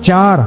4।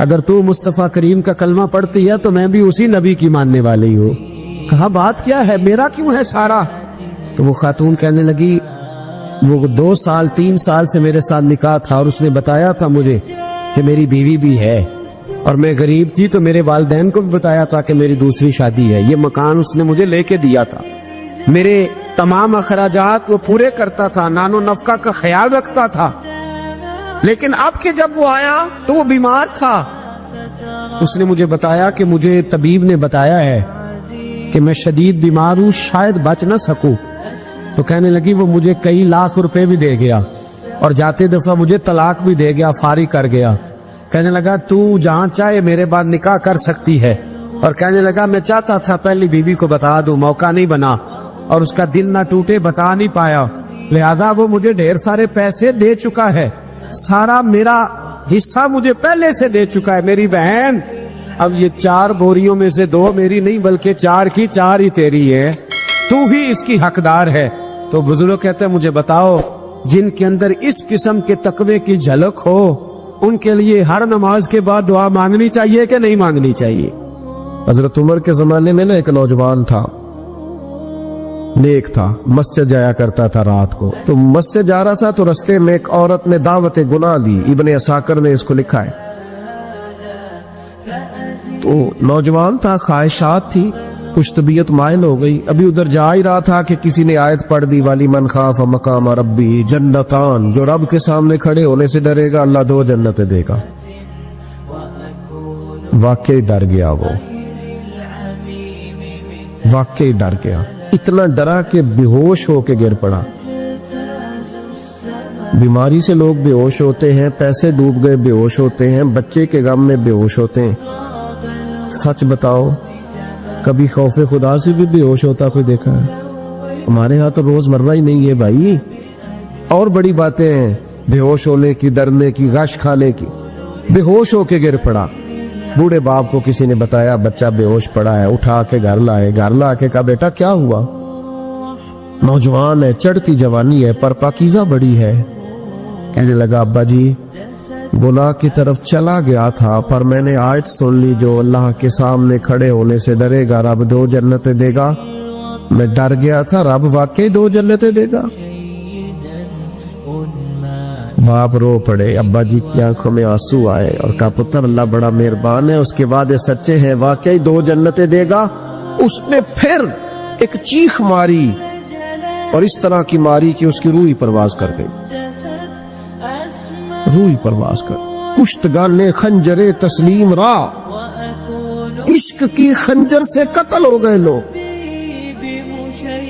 اگر تو مصطفیٰ کریم کا کلمہ پڑھتی ہے تو میں بھی اسی نبی کی ماننے والی ہوں۔ کہا بات کیا ہے، میرا کیوں ہے سارا؟ تو وہ خاتون کہنے لگی وہ 2 سال 3 سال سے میرے ساتھ نکاح تھا اور اس نے بتایا تھا مجھے کہ میری بیوی بھی ہے، اور میں غریب تھی تو میرے والدین کو بھی بتایا تھا کہ میری دوسری شادی ہے، یہ مکان اس نے مجھے لے کے دیا تھا، میرے تمام اخراجات وہ پورے کرتا تھا، نان و نفقہ کا خیال رکھتا تھا، لیکن اب کہ جب وہ آیا تو وہ بیمار تھا۔ اس نے مجھے بتایا کہ مجھے طبیب نے بتایا ہے کہ میں شدید بیمار ہوں، شاید بچ نہ سکوں۔ تو کہنے لگی وہ مجھے کئی لاکھ روپے بھی دے گیا اور جاتے دفعہ مجھے طلاق بھی دے گیا، فارغ کر گیا۔ کہنے لگا تو جہاں چاہے میرے بعد نکاح کر سکتی ہے، اور کہنے لگا میں چاہتا تھا پہلی بیوی کو بتا دوں، موقع نہیں بنا اور اس کا دل نہ ٹوٹے، بتا نہیں پایا، لہذا وہ مجھے ڈھیر سارے پیسے دے چکا ہے، سارا میرا حصہ مجھے پہلے سے دے چکا ہے۔ میری بہن اب یہ 4 بوریوں میں سے 2 میری نہیں بلکہ 4 کی 4 ہی تیری ہے، تو ہی اس کی حقدار ہے۔ تو بزرگ کہتے ہیں مجھے بتاؤ جن کے اندر اس قسم کے تقوی کی جھلک ہو ان کے لیے ہر نماز کے بعد دعا مانگنی چاہیے کہ نہیں مانگنی چاہیے؟ حضرت عمر کے زمانے میں ایک نوجوان تھا، نیک تھا، مسجد جایا کرتا تھا رات کو، تو مسجد جا رہا تھا تو رستے میں ایک عورت نے دعوت گناہ دی، ابن عساکر نے اس کو لکھا ہے۔ تو نوجوان تھا، خواہشات تھی، کچھ طبیعت مائل ہو گئی، ابھی ادھر جا ہی رہا تھا کہ کسی نے آیت پڑھ دی والی من خاف مقام ربی جنتان، جو رب کے سامنے کھڑے ہونے سے ڈرے گا اللہ 2 جنتیں دے گا۔ واقعی ڈر گیا، وہ واقعی ڈر گیا، اتنا ڈرا کہ بے ہوش ہو کے گر پڑا۔ بیماری سے لوگ بے ہوش ہوتے ہیں، پیسے ڈوب گئے بے ہوش ہوتے ہیں، بچے کے غم میں بے ہوش ہوتے ہیں۔ سچ بتاؤ کبھی خوف خدا سے بھی بے ہوش ہوتا کوئی دیکھا ہے؟ ہمارے ہاں تو روز مرہ ہی نہیں ہے بھائی، اور بڑی باتیں ہیں بے ہوش ہونے کی، ڈرنے کی، غش کھانے کی۔ بے ہوش ہو کے گر پڑا، بوڑھے باپ کو کسی نے بتایا بچہ بے ہوش پڑا ہے، اٹھا کے گھر لائے، گھر لا کے کہا بیٹا کیا ہوا؟ نوجوان ہے، چڑھتی جوانی ہے پر پاکیزہ بڑی ہے۔ کہنے لگا ابا جی گناہ کی طرف چلا گیا تھا پر میں نے آیت سن لی جو اللہ کے سامنے کھڑے ہونے سے ڈرے گا رب 2 جنتیں دے گا، میں ڈر گیا تھا، رب واقعی 2 جنتیں دے گا۔ باپ رو پڑے، ابا جی کی آنکھوں میں آنسو آئے اور کہا پتر اللہ بڑا مہربان ہے، اس کے بعد سچے ہیں، واقعی 2 جنتیں دے گا۔ اس نے پھر ایک چیخ ماری اور اس طرح کی ماری کہ اس کی روح ہی پرواز کر گئی، روح ہی پرواز کر، کشتگانے خنجر تسلیم را، عشق کی خنجر سے قتل ہو گئے لوگ۔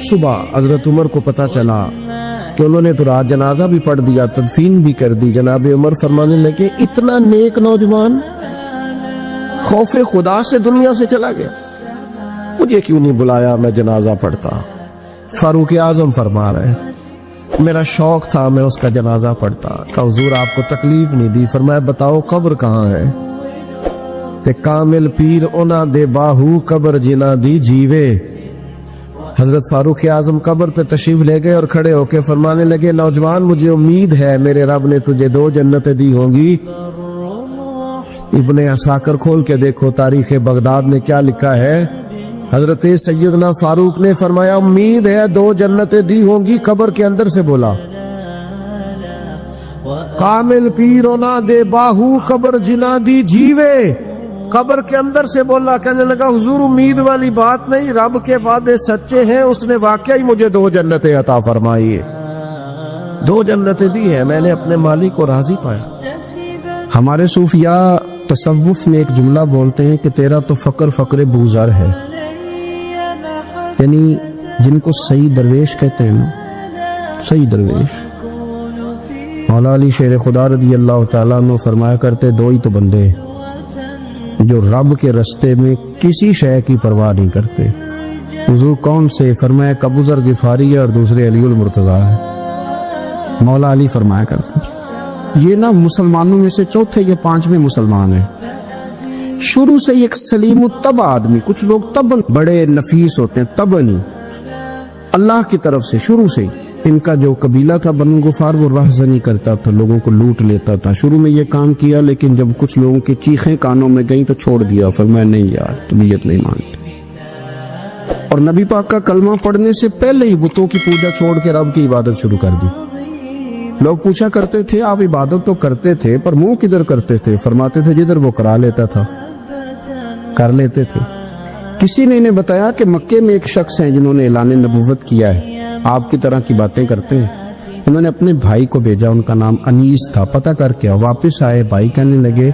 صبح حضرت عمر کو پتا چلا کہ انہوں نے تو رات جنازہ بھی پڑھ دیا، تدفین بھی کر دی۔ جناب عمر فرمانے لگے اتنا نیک نوجوان خوف خدا سے دنیا سے چلا گیا، مجھے کیوں نہیں بلایا میں جنازہ پڑھتا؟ فاروق اعظم فرما رہے ہیں میرا شوق تھا میں اس کا جنازہ پڑھتا۔ کہ حضور آپ کو تکلیف نہیں دی؟ فرمایا بتاؤ قبر کہاں ہے؟ تے کامل پیر اونا دے باہو قبر جنا دی جیوے۔ حضرت فاروق اعظم قبر پہ تشریف لے گئے اور کھڑے ہو کے فرمانے لگے نوجوان مجھے امید ہے میرے رب نے تجھے 2 جنتیں دی ہوں گی۔ ابن عساکر کھول کے دیکھو تاریخ بغداد میں کیا لکھا ہے۔ حضرت سیدنا فاروق نے فرمایا امید ہے 2 جنتیں دی ہوں گی، قبر کے اندر سے بولا کامل پیرو نہ دے باہو قبر جنا دی جیوے، قبر کے اندر سے بولا۔ کہنے لگا حضور امید والی بات نہیں، رب کے وعدے سچے ہیں، اس نے واقعی مجھے 2 جنتیں عطا فرمائی، 2 جنتیں دی ہیں، میں نے اپنے مالک کو راضی پایا۔ ہمارے صوفیاء تصوف میں ایک جملہ بولتے ہیں کہ تیرا تو فقر فقر بوزر ہے، یعنی جن کو صحیح درویش کہتے ہیں، صحیح درویش۔ مولا علی شیر خدا رضی اللہ تعالیٰ عنہ فرمایا کرتے 2 ہی تو بندے جو رب کے رستے میں کسی شے کی پرواہ نہیں کرتے۔ حضور کون سے؟ فرمایا ابو ذر غفاری ہے اور دوسرے علی المرتضیٰ ہے۔ مولا علی فرمایا کرتے یہ نا مسلمانوں میں سے 4 یا 5ویں مسلمان ہیں، شروع سے ایک سلیم الطبع آدمی، کچھ لوگ طبع بڑے نفیس ہوتے ہیں، طبع نہیں، اللہ کی طرف سے شروع سے ان کا جو قبیلہ تھا بنو غفار وہ راہزنی کرتا تھا، لوگوں کو لوٹ لیتا تھا. شروع میں یہ کام کیا لیکن جب کچھ لوگوں کی چیخیں کانوں میں گئیں تو چھوڑ دیا، فرمایا نہیں یار طبیعت نہیں مانتی. اور نبی پاک کا کلمہ پڑھنے سے پہلے ہی بتوں کی پوجا چھوڑ کے رب کی عبادت شروع کر دی. لوگ پوچھا کرتے تھے آپ عبادت تو کرتے تھے پر منہ کدھر کرتے تھے؟ فرماتے تھے جدھر وہ کرا لیتا تھا کر لیتے تھے. کسی نے انہیں بتایا کہ مکے میں ایک شخص ہیں جنہوں نے اعلان نبوت کیا ہے، آپ کی طرح کی باتیں کرتے ہیں. انہوں نے اپنے بھائی کو بھیجا، ان کا نام انیس تھا، پتہ کر کے واپس آئے. بھائی کہنے لگے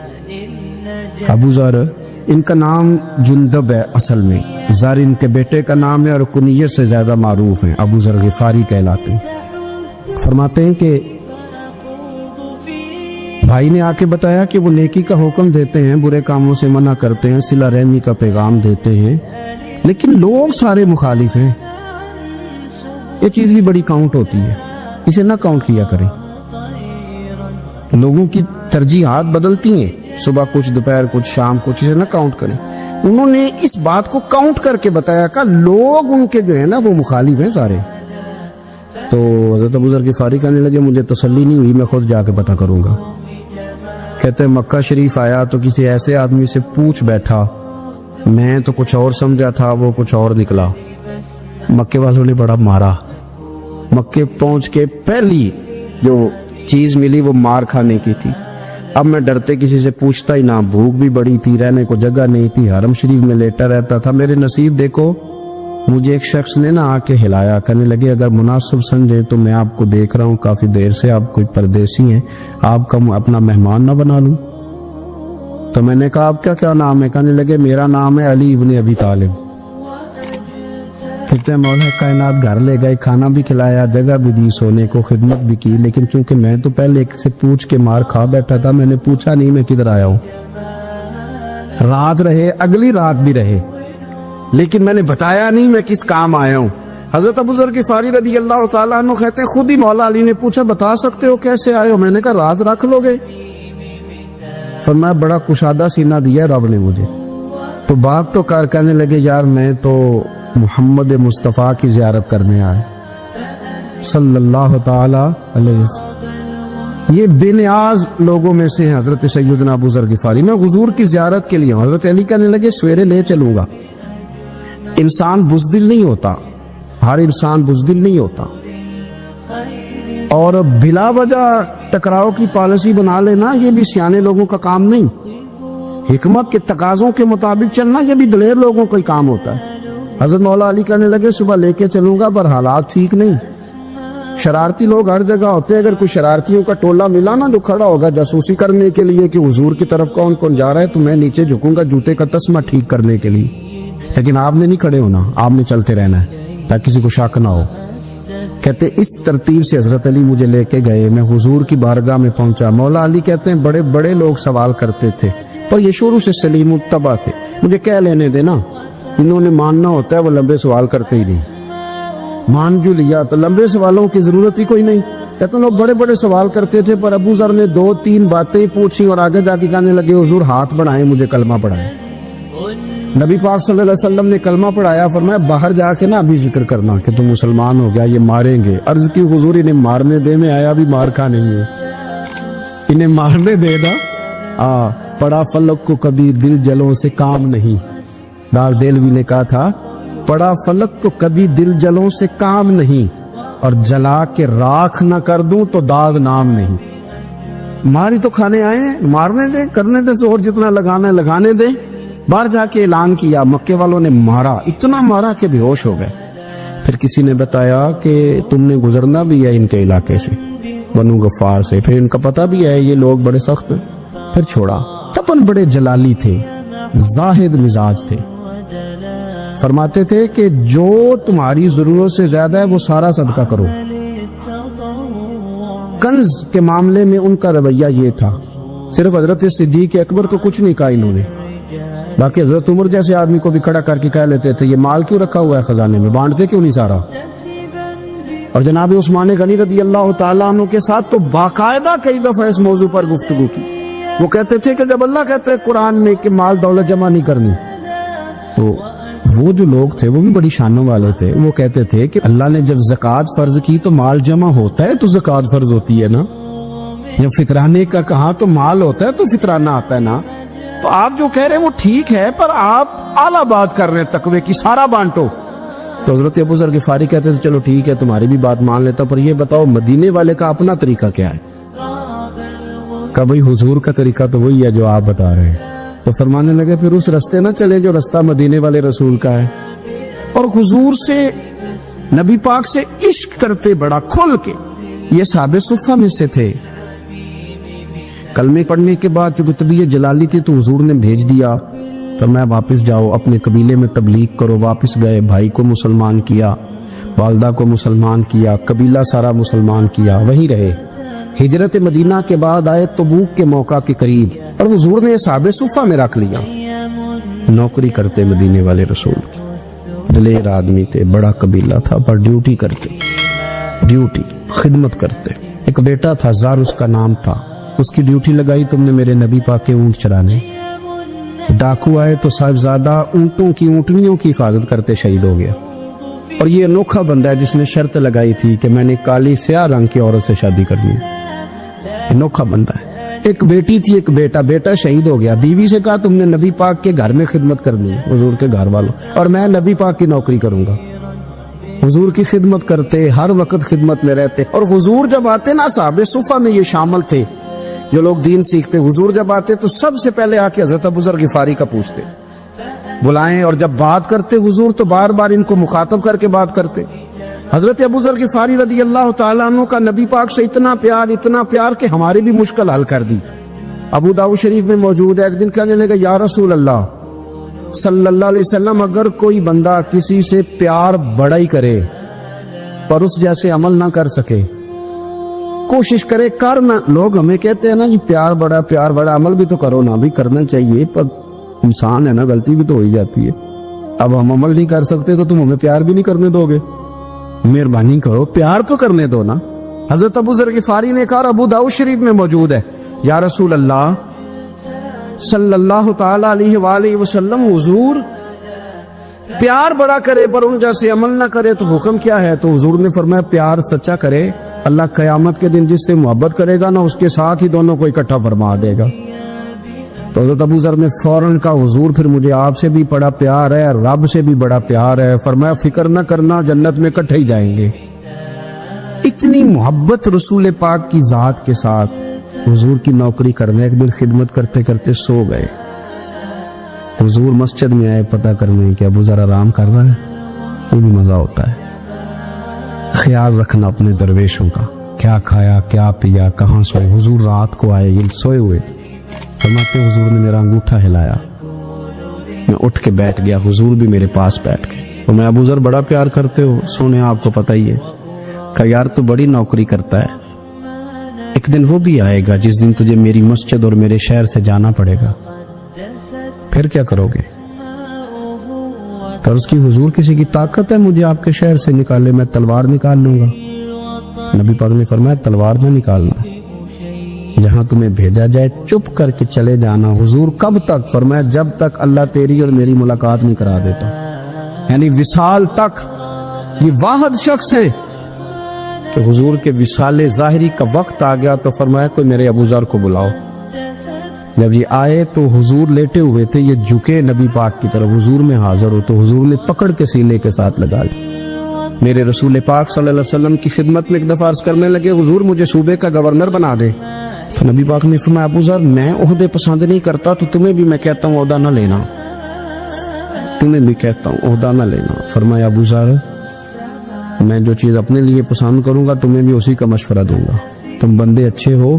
ابو ذر، ان کا نام جندب ہے، اصل میں ذر ان کے بیٹے کا نام ہے اور کنیت سے زیادہ معروف ہیں، ابو ذر غفاری کہلاتے ہیں. فرماتے ہیں کہ بھائی نے آ کے بتایا کہ وہ نیکی کا حکم دیتے ہیں، برے کاموں سے منع کرتے ہیں، صلہ رحمی کا پیغام دیتے ہیں، لیکن لوگ سارے مخالف ہیں. یہ چیز بھی بڑی کاؤنٹ ہوتی ہے، اسے نہ کاؤنٹ کیا کریں. لوگوں کی ترجیحات بدلتی ہیں، صبح کچھ دوپہر کچھ شام کچھ، اسے نہ کاؤنٹ کریں. انہوں نے اس بات کو کاؤنٹ کر کے بتایا کہ لوگ ان کے جو ہے نا وہ مخالف ہیں سارے. تو حضرت ابو ذر غفاری کہنے لگے مجھے تسلی نہیں ہوئی، میں خود جا کے پتہ کروں گا. کہتے ہیں مکہ شریف آیا تو کسی ایسے آدمی سے پوچھ بیٹھا، میں تو کچھ اور سمجھا تھا وہ کچھ اور نکلا. مکے والوں نے بڑا مارا. مکے پہنچ کے پہلی جو چیز ملی وہ مار کھانے کی تھی. اب میں ڈرتے کسی سے پوچھتا ہی نہ، بھوک بھی بڑی تھی، رہنے کو جگہ نہیں تھی، حرم شریف میں لیٹا رہتا تھا. میرے نصیب دیکھو مجھے ایک شخص نے نہ آ کے ہلایا، کہنے لگے اگر مناسب سمجھے تو میں آپ کو دیکھ رہا ہوں کافی دیر سے، آپ کوئی پردیسی ہیں، آپ کا اپنا مہمان نہ بنا لوں. تو میں نے کہا آپ کا کیا نام ہے؟ کہنے لگے میرا نام ہے علی ابن ابی طالب. کہتے ہیں مولا کائنات گھر لے گئے، کھانا بھی کھلایا، جگہ بھی دی، سونے کو خدمت بھی کی، لیکن چونکہ میں تو پہلے ایک سے پوچھ کے مار کھا بیٹھا تھا، میں نے پوچھا نہیں میں کدھر آیا ہوں. رات رہے، اگلی رات بھی رہے، لیکن میں نے بتایا نہیں میں کس کام آیا ہوں. حضرت ابو ذر غفاری رضی اللہ تعالیٰ عنہ کہتے ہیں خود ہی مولا علی نے پوچھا بتا سکتے ہو کیسے آئے ہو؟ میں نے کہا راز رکھ لو گے. فرمایا بڑا کشادہ سینہ دیا رب نے مجھے. تو بات تو کہنے لگے یار میں تو محمد مصطفیٰ کی زیارت کرنے آئے صلی اللہ تعالی علیہ وسلم. یہ بے نیاز لوگوں میں سے ہیں حضرت سیدنا ابو ذر غفاری. میں حضور کی زیارت کے لیے ہوں. حضرت علی کہنے لگے سویرے لے چلوں گا. انسان بزدل نہیں ہوتا، ہر انسان بزدل نہیں ہوتا، اور بلا وجہ ٹکراؤ کی پالیسی بنا لینا یہ بھی سیانے لوگوں کا کام نہیں. حکمت کے تقاضوں کے مطابق چلنا یہ بھی دلیر لوگوں کا کام ہوتا ہے. حضرت مولا علی کہنے لگے صبح لے کے چلوں گا پر حالات ٹھیک نہیں. شرارتی لوگ ہر جگہ ہوتے ہیں، اگر کوئی شرارتیوں کا ٹولہ ملا نا جو کھڑا ہوگا جاسوسی کرنے کے لیے کہ حضور کی طرف کون کون جا رہا ہے، تو میں نیچے جھکوں گا جوتے کا تسمہ ٹھیک کرنے کے لیے. لیکن آپ نے نہیں کھڑے ہونا، آپ نے چلتے رہنا ہے تاکہ کسی کو شک نہ ہو. کہتے اس ترتیب سے حضرت علی مجھے لے کے گئے. میں حضور کی بارگاہ میں پہنچا. مولا علی کہتے ہیں بڑے بڑے لوگ سوال کرتے تھے پر یہ شروع سے سلیم الطبع تھے، مجھے کہہ لینے دینا. انہوں نے ماننا ہوتا ہے، وہ لمبے سوال کرتے ہی نہیں. مان جو لیا تو لمبے سوالوں کی ضرورت ہی کوئی نہیں. کہتے ہیں لوگ بڑے بڑے سوال کرتے تھے پر ابو ذر نے 2-3 باتیں پوچھی اور آگے جا کے کہنے لگے حضور ہاتھ بڑھائیں مجھے کلمہ پڑھائیں. نبی پاک صلی اللہ علیہ وسلم نے کلمہ پڑھایا. فرمایا باہر جا کے نا ابھی ذکر کرنا کہ تم مسلمان ہو گیا، یہ ماریں گے. عرض کی حضور انہیں مارنے دے، میں آیا بھی مار کھا نہیں ہے، انہیں مارنے دے نا. پڑا فلک کو کبھی دل جلوں سے کام نہیں. دار دہلوی نے کہا تھا پڑا فلک کو کبھی دل جلوں سے کام نہیں، اور جلا کے راکھ نہ کر دوں تو داغ نام نہیں. ماری تو کھانے آئے ہیں، مارنے دے، کرنے دے زور جتنا لگانا ہے لگانے دے. باہر جا کے اعلان کیا، مکے والوں نے مارا، اتنا مارا کہ بے ہوش ہو گئے. پھر کسی نے بتایا کہ تم نے گزرنا بھی ہے ان کے علاقے سے، بنو غفار سے، پھر ان کا پتہ بھی ہے یہ لوگ بڑے سخت ہیں. پھر چھوڑا. تپن بڑے جلالی تھے، زاہد مزاج تھے. فرماتے تھے کہ جو تمہاری ضرورت سے زیادہ ہے وہ سارا صدقہ کرو. کنز کے معاملے میں ان کا رویہ یہ تھا. صرف حضرت صدیق اکبر کو کچھ نہیں کہا انہوں نے، باقی حضرت عمر جیسے آدمی کو بھی کھڑا کر کے کہہ لیتے تھے یہ مال کیوں رکھا ہوا ہے خزانے میں، بانٹتے کیوں نہیں سارا. اور جناب عثمان غنی رضی اللہ تعالیٰ عنہ کے ساتھ تو باقاعدہ کئی دفعہ اس موضوع پر گفتگو کی. وہ کہتے تھے کہ جب اللہ کہتے ہیں قرآن میں کہ مال دولت جمع نہیں کرنی، تو وہ جو لوگ تھے وہ بھی بڑی شانوں والے تھے. وہ کہتے تھے کہ اللہ نے جب زکوٰۃ فرض کی تو مال جمع ہوتا ہے تو زکوٰۃ فرض ہوتی ہے نا. جب فطرانے کا کہا تو مال ہوتا ہے تو فطرانہ آتا ہے نا. تو آپ جو کہہ رہے ہیں وہ ٹھیک ہے، پر آپ اعلیٰ بات کر رہے ہیں تقوی کی، سارا بانٹو. تو حضرت ابو ذر غفاری کہتے تھے چلو ٹھیک ہے تمہاری بھی بات مان لیتا، پر یہ بتاؤ مدینے والے کا اپنا طریقہ کیا ہے؟ کہ بھئی حضور کا طریقہ تو وہی ہے جو آپ بتا رہے ہیں. تو فرمانے لگے پھر اس رستے نہ چلے جو رستہ مدینے والے رسول کا ہے. اور حضور سے، نبی پاک سے عشق کرتے بڑا کھل کے. یہ صحابہ صفہ میں سے تھے. کلمے پڑھنے کے بعد چونکہ طبیعت جلالی تھی تو حضور نے بھیج دیا، فرمایا واپس جاؤ اپنے قبیلے میں تبلیغ کرو. واپس گئے، بھائی کو مسلمان کیا، والدہ کو مسلمان کیا، قبیلہ سارا مسلمان کیا، وہیں رہے. ہجرت مدینہ کے بعد آئے تبوک کے موقع کے قریب، اور حضور نے صحابہ صفہ میں رکھ لیا. نوکری کرتے مدینے والے رسول کی، دلیر آدمی تھے، بڑا قبیلہ تھا، پر ڈیوٹی کرتے، ڈیوٹی خدمت کرتے. ایک بیٹا تھا زار اس کا نام تھا، اس کی ڈیوٹی لگائی تم نے میرے نبی پاک کے اونٹ چرانے. ڈاکو آئے تو صاحبزادہ اونٹوں کی، اونٹنیوں کی حفاظت کرتے شہید ہو گیا. اور یہ انوکھا بندہ ہے جس نے شرط لگائی تھی کہ میں نے کالی سیاہ رنگ کی عورت سے شادی کرنی. انوکھا بندہ ہے. ایک بیٹی تھی، ایک بیٹا، بیٹا شہید ہو گیا. بیوی سے کہا تم نے نبی پاک کے گھر میں خدمت کرنی ہے، حضور کے گھر والوں، اور میں نبی پاک کی نوکری کروں گا. حضور کی خدمت کرتے، ہر وقت خدمت میں رہتے. اور حضور جب آتے نا، صحابہ صفہ میں یہ شامل تھے جو لوگ دین سیکھتے. حضور جب آتے تو سب سے پہلے آ کے حضرت ابو ذر غفاری کا پوچھتے، بلائیں. اور جب بات کرتے حضور تو بار بار ان کو مخاطب کر کے بات کرتے. حضرت ابو ذر غفاری رضی اللہ تعالیٰ عنہ کا نبی پاک سے اتنا پیار کہ ہماری بھی مشکل حل کر دی. ابو داؤد شریف میں موجود ہے. ایک دن کہنے لگا یا رسول اللہ صلی اللہ علیہ وسلم، اگر کوئی بندہ کسی سے پیار بڑا ہی کرے پر اس جیسے عمل نہ کر سکے، کوشش کرے کرنا. لوگ ہمیں کہتے ہیں نا جی پیار بڑا، عمل بھی تو کرو نا. بھی کرنا چاہیے، پر انسان ہے نا، غلطی بھی تو ہو ہی جاتی ہے. اب ہم عمل نہیں کر سکتے تو تم ہمیں پیار بھی نہیں کرنے دو گے؟ مہربانی کرو، پیار تو کرنے دو نا. حضرت ابو ذر غفاری نے کہا، ابو داؤد شریف میں موجود ہے، یا رسول اللہ صلی اللہ تعالی علیہ وآلہ وسلم، حضور پیار بڑا کرے پر ان جیسے عمل نہ کرے تو حکم کیا ہے؟ تو حضور نے فرمایا پیار سچا کرے، اللہ قیامت کے دن جس سے محبت کرے گا نا اس کے ساتھ ہی دونوں کو اکٹھا فرما دے گا. تو حضرت ابو ذر نے فوراً کہا، حضور پھر مجھے آپ سے بھی بڑا پیار ہے، رب سے بھی بڑا پیار ہے. فرمایا فکر نہ کرنا، جنت میں اکٹھے ہی جائیں گے. اتنی محبت رسول پاک کی ذات کے ساتھ. حضور کی نوکری کرنے ایک دن خدمت کرتے کرتے سو گئے. حضور مسجد میں آئے پتہ کرنے کہ ابو ذر آرام کر رہا ہے. یہ بھی مزہ ہوتا ہے. خیال رکھنا اپنے درویشوں کا، کیا کھایا، کیا پیا، کہاں سوئے. حضور رات کو آئے، یہ سوئے ہوئے. فرماتے حضور نے میرا انگوٹھا ہلایا، میں اٹھ کے بیٹھ گیا، حضور بھی میرے پاس بیٹھ گئے. تو میں ابو ذر بڑا پیار کرتے ہو؟ سونے آپ کو پتہ ہی ہے. کہ یار تو بڑی نوکری کرتا ہے، ایک دن وہ بھی آئے گا جس دن تجھے میری مسجد اور میرے شہر سے جانا پڑے گا، پھر کیا کرو گے؟ تو اس کی حضور کسی کی طاقت ہے مجھے آپ کے شہر سے نکالے؟ میں تلوار نکال لوں گا. نبی پاک نے فرمایا تلوار نہ نکالنا، جہاں تمہیں بھیجا جائے چپ کر کے چلے جانا. حضور کب تک؟ فرمایا جب تک اللہ تیری اور میری ملاقات نہیں کرا دیتا، یعنی وصال تک. یہ واحد شخص ہے کہ حضور کے وصال ظاہری کا وقت آ گیا تو فرمایا کوئی میرے ابو ذر کو بلاؤ. جب یہ آئے تو حضور لیٹے ہوئے تھے، یہ جھکے نبی پاک کی طرف، حضور میں حاضر ہو تو حضور نے پکڑ کے سینے کے ساتھ لگا لی. میرے رسول پاک صلی اللہ علیہ وسلم کی خدمت میں ایک دفعہ عرض کرنے لگے حضور مجھے صوبے کا گورنر بنا دے. تو نبی پاک نے فرمایا ابو ذر میں عہدے پسند نہیں کرتا، تو تمہیں بھی میں کہتا ہوں عہدہ نہ لینا، تمہیں بھی کہتا ہوں عہدہ نہ لینا. فرمایا ابو ذر میں جو چیز اپنے لیے پسند کروں گا تمہیں بھی اسی کا مشورہ دوں گا. تم بندے اچھے ہو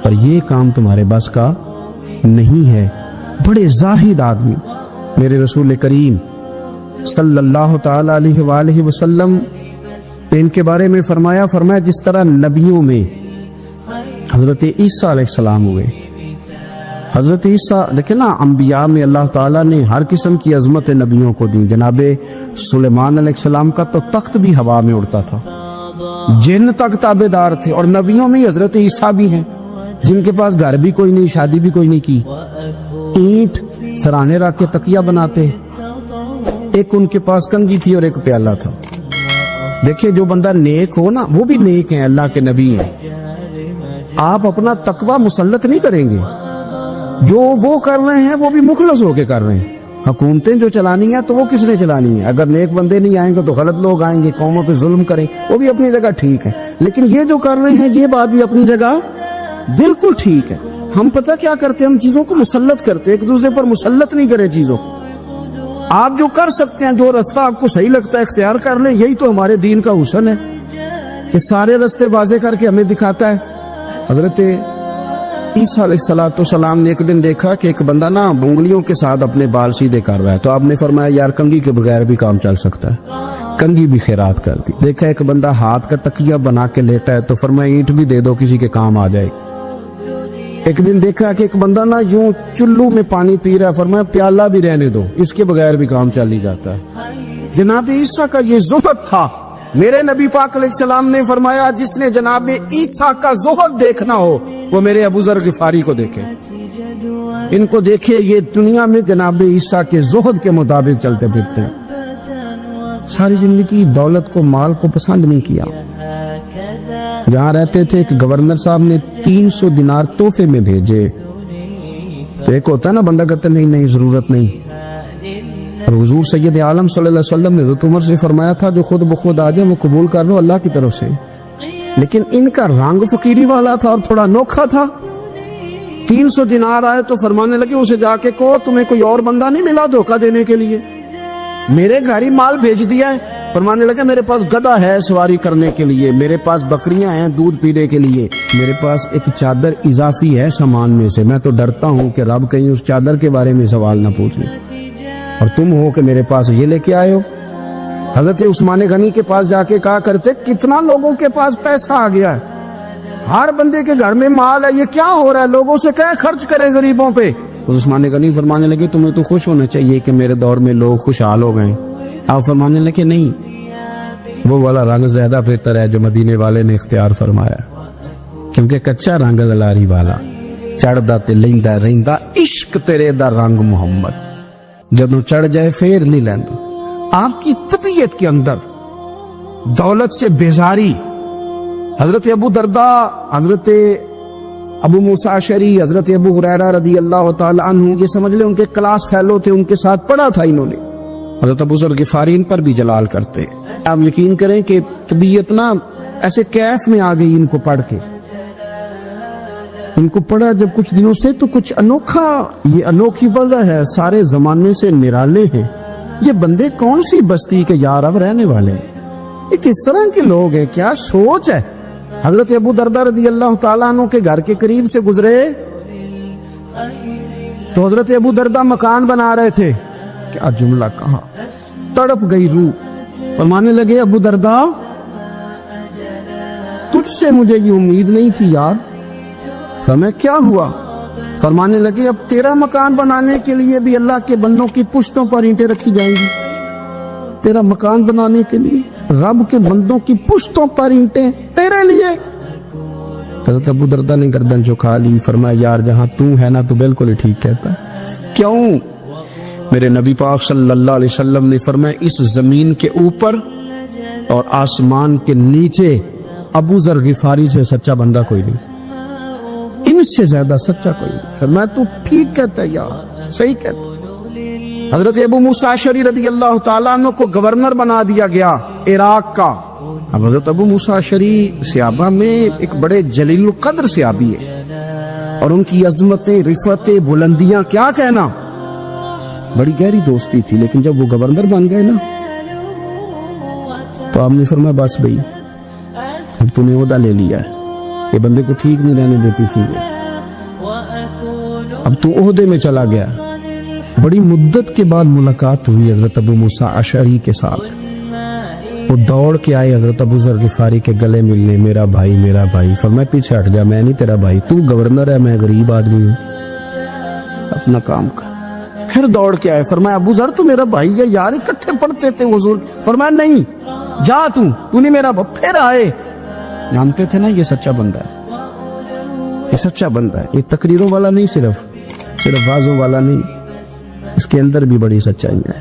پر یہ کام تمہارے بس کا نہیں ہے. بڑے زاہد آدمی میرے رسول کریم صلی اللہ تعالی علیہ وآلہ وسلم ان کے بارے میں فرمایا جس طرح نبیوں میں حضرت عیسیٰ علیہ السلام ہوئے. حضرت عیسیٰ دیکھیں نا، انبیاء میں اللہ تعالیٰ نے ہر قسم کی عظمت نبیوں کو دی. جناب سلیمان علیہ السلام کا تو تخت بھی ہوا میں اڑتا تھا، جن تک تابع دار تھے. اور نبیوں میں حضرت عیسیٰ بھی ہیں جن کے پاس گھر بھی کوئی نہیں، شادی بھی کوئی نہیں کی، اینٹ سرانے رکھ کے تکیہ بناتے. ایک ان کے پاس کنگھی تھی اور ایک پیالہ تھا. دیکھیں جو بندہ نیک ہو نا وہ بھی نیک ہیں, اللہ کے نبی ہیں. آپ اپنا تقوی مسلط نہیں کریں گے, جو وہ کر رہے ہیں وہ بھی مخلص ہو کے کر رہے ہیں. حکومتیں جو چلانی ہیں تو وہ کس نے چلانی ہے؟ اگر نیک بندے نہیں آئیں گے تو غلط لوگ آئیں گے, قوموں پہ ظلم کریں, وہ بھی اپنی جگہ ٹھیک ہے. لیکن یہ جو کر رہے ہیں یہ بات بھی اپنی جگہ بالکل ٹھیک ہے. ہم پتہ کیا کرتے ہیں, ہم چیزوں کو مسلط کرتے ہیں, ایک دوسرے پر مسلط نہیں کریں چیزوں کو. آپ جو کر سکتے ہیں, جو رستہ آپ کو صحیح لگتا ہے اختیار کر لیں. یہی تو ہمارے دین کا حسن ہے کہ سارے رستے واضح کر کے ہمیں دکھاتا ہے. حضرت عیسیٰ علیہ السلام نے ایک دن دیکھا کہ ایک بندہ نا انگلیوں کے ساتھ اپنے بال سیدھے کر رہا ہے, تو آپ نے فرمایا یار کنگھی کے بغیر بھی کام چل سکتا ہے, کنگھی بھی خیرات کر دی. دیکھا ایک بندہ ہاتھ کا تکیہ بنا کے لیٹا ہے, تو فرمایا اینٹ بھی دے دو کسی کے کام آ جائے. ایک دن دیکھا کہ ایک بندہ نا یوں چلو میں پانی پی رہا ہے, فرمایا پیالہ بھی رہنے دو, اس کے بغیر بھی کام چل ہی جاتا ہے. جناب عیسیٰ کا یہ زہد تھا. میرے نبی پاک علیہ السلام نے فرمایا جس نے جناب عیسیٰ کا زہد دیکھنا ہو وہ میرے ابو ذر غفاری کو دیکھے, ان کو دیکھے. یہ دنیا میں جناب عیسیٰ کے زہد کے مطابق چلتے پھرتے ہیں. ساری زندگی دولت کو, مال کو پسند نہیں کیا. جہاں رہتے تھے ایک گورنر صاحب نے 300 دینار تحفے میں بھیجے. تو ایک ہوتا ہے نا بندہ کہتا نہیں نہیں ضرورت نہیں. اور حضور سید عالم صلی اللہ علیہ وسلم نے حضرت عمر سے فرمایا تھا جو خود بخود آ جائے وہ قبول کر لو اللہ کی طرف سے. لیکن ان کا رنگ فقیری والا تھا اور تھوڑا انوکھا تھا. 300 دینار آئے تو فرمانے لگے اسے جا کے کہو تمہیں کوئی اور بندہ نہیں ملا دھوکہ دینے کے لیے, میرے گھر ہی مال بھیج دیا ہے. فرمانے لگے میرے پاس گدھا ہے سواری کرنے کے لیے, میرے پاس بکریاں ہیں دودھ پینے کے لیے, میرے پاس ایک چادر اضافی ہے سامان میں سے. میں تو ڈرتا ہوں کہ رب کہیں اس چادر کے بارے میں سوال نہ پوچھ لیں, اور تم ہو کہ میرے پاس یہ لے کے آئے ہو. حضرت عثمان غنی کے پاس جا کے کہا کرتے کتنا لوگوں کے پاس پیسہ آ گیا ہے, ہر بندے کے گھر میں مال ہے, یہ کیا ہو رہا ہے, لوگوں سے کہیں خرچ کریں غریبوں پہ. عثمان غنی فرمانے لگے تمہیں تو خوش ہونا چاہیے کہ میرے دور میں لوگ خوشحال ہو گئے. آپ فرمانے لگے نہیں, وہ والا رنگ زیادہ بہتر ہے جو مدینے والے نے اختیار فرمایا, کیونکہ کچا رنگ للاری والا چڑھدا تے لیندا رہندا عشق تیرے دا رنگ محمد, جدوں چڑھ جائے پھر نہیں لیندا. آپ کی طبیعت کے اندر دولت سے بیزاری. حضرت ابو درداء, حضرت ابو موسیٰ اشعری, حضرت ابو ہریرہ رضی اللہ تعالی عنہ, یہ سمجھ لیں ان کے کلاس فیلو تھے, ان کے ساتھ پڑھا تھا انہوں نے. حضرت ابو ذر غفاری ان پر بھی جلال کرتے. آپ یقین کریں کہ طبیعت نا ایسے کیف میں آ گئی ان کو پڑھ کے. ان کو پڑھا جب کچھ دنوں سے تو کچھ انوکھا, یہ انوکھی وجہ ہے, سارے زمانے سے نرالے ہیں. یہ بندے کون سی بستی کے یار اب رہنے والے ہیں, یہ کس طرح کے لوگ ہیں, کیا سوچ ہے. حضرت ابو درداء رضی اللہ تعالیٰ عنہ کے گھر کے قریب سے گزرے تو حضرت ابو درداء مکان بنا رہے تھے. کیا جملہ کہا, تڑپ گئی روح. فرمانے لگے ابو درداء تجھ سے مجھے یہ امید نہیں تھی یار. فرمایا کیا ہوا؟ فرمانے لگے اب تیرا مکان بنانے کے لیے بھی اللہ کے بندوں کی پشتوں پر اینٹیں رکھی جائیں گی. تیرا مکان بنانے کے لیے رب کے بندوں کی پشتوں پر اینٹیں تیرے لیے. حضرت ابو درداء نے گردن جھکا لی. فرمایا یار جہاں تو ہے نا تو بالکل ہی ٹھیک کہتا ہے. کیوں؟ میرے نبی پاک صلی اللہ علیہ وسلم نے فرمایا اس زمین کے اوپر اور آسمان کے نیچے ابو ذر غفاری سے سچا بندہ کوئی نہیں, ان سے زیادہ سچا کوئی نہیں. فرمایا تو ٹھیک کہتا ہے یار, صحیح کہتا ہے. حضرت ابو موسیٰ اشعری رضی اللہ تعالیٰ عنہ کو گورنر بنا دیا گیا عراق کا. اب حضرت ابو موسیٰ اشعری صحابہ میں ایک بڑے جلیل القدر صحابی ہے, اور ان کی عظمتیں, رفعتیں, بلندیاں کیا کہنا, بڑی گہری دوستی تھی. لیکن جب وہ گورنر بن گئے نا تو آپ نے فرمایا بس بھئی اب تو نے عہدہ لے لیا ہے, یہ بندے کو ٹھیک نہیں رہنے دیتی تھی, اب تو عہدے میں چلا گیا. بڑی مدت کے بعد ملاقات ہوئی حضرت ابو موسیٰ اشعری کے ساتھ. وہ دوڑ کے آئے حضرت ابو ذر غفاری کے گلے ملنے, میرا بھائی میرا بھائی. فرمایا پیچھے ہٹ جا, میں نہیں تیرا بھائی, تو گورنر ہے, میں غریب آدمی ہوں, اپنا کام کر. پھر دوڑ کے آئے. فرمایا ابو ذر تو میرا بھائی ہے یار, اکٹھے پڑھتے تھے حضور. فرمایا نہیں جا, تو نہیں میرا بھائی. پھر آئے. جانتے تھے نا یہ سچا بندہ ہے, یہ سچا بندہ ہے, یہ تقریروں والا نہیں, صرف وعظوں والا نہیں, اس کے اندر بھی بڑی سچائی ہے.